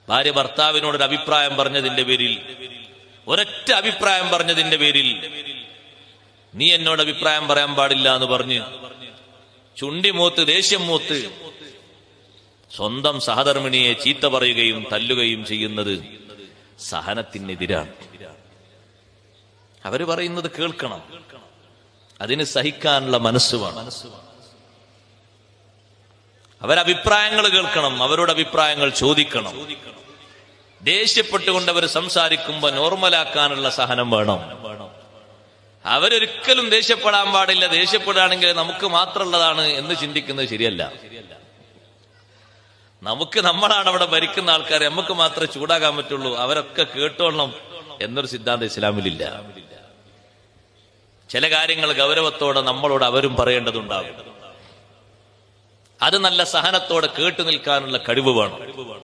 ഭാര്യ ഭർത്താവിനോടൊരു അഭിപ്രായം പറഞ്ഞതിന്റെ പേരിൽ, ഒരൊറ്റ അഭിപ്രായം പറഞ്ഞതിന്റെ പേരിൽ നീ എന്നോട് അഭിപ്രായം പറയാൻ പാടില്ല എന്ന് പറഞ്ഞ് ചുണ്ടിമൂത്ത് ദേഷ്യം മൂത്ത് സ്വന്തം സഹധർമ്മിണിയെ ചീത്ത പറയുകയും തല്ലുകയും ചെയ്യുന്നത് സഹനത്തിനെതിരാണ്. അവര് പറയുന്നത് കേൾക്കണം, അതിന് സഹിക്കാനുള്ള മനസ്സ് വേണം. അവരഭിപ്രായങ്ങൾ കേൾക്കണം, അവരുടെ അഭിപ്രായങ്ങൾ ചോദിക്കണം. ദേഷ്യപ്പെട്ടുകൊണ്ട് അവർ സംസാരിക്കുമ്പോ നോർമലാക്കാനുള്ള സഹനം വേണം. അവരൊരിക്കലും ദേഷ്യപ്പെടാൻ പാടില്ല. ദേഷ്യപ്പെടുകയാണെങ്കിൽ നമുക്ക് മാത്രമുള്ളതാണ് എന്ന് ചിന്തിക്കുന്നത് ശരിയല്ല. നമ്മളാണ് അവിടെ ഭരിക്കുന്ന ആൾക്കാർ, നമുക്ക് മാത്രമേ ചൂടാകാൻ പറ്റുള്ളൂ, അവരൊക്കെ കേട്ടോളണം എന്നൊരു സിദ്ധാന്തം ഇസ്ലാമിലില്ല. ചില കാര്യങ്ങൾ ഗൗരവത്തോടെ നമ്മളോട് അവരും പറയേണ്ടതുണ്ടാകും. അത് നല്ല സഹനത്തോടെ കേട്ടു നിൽക്കാനുള്ള കഴിവ് വേണം.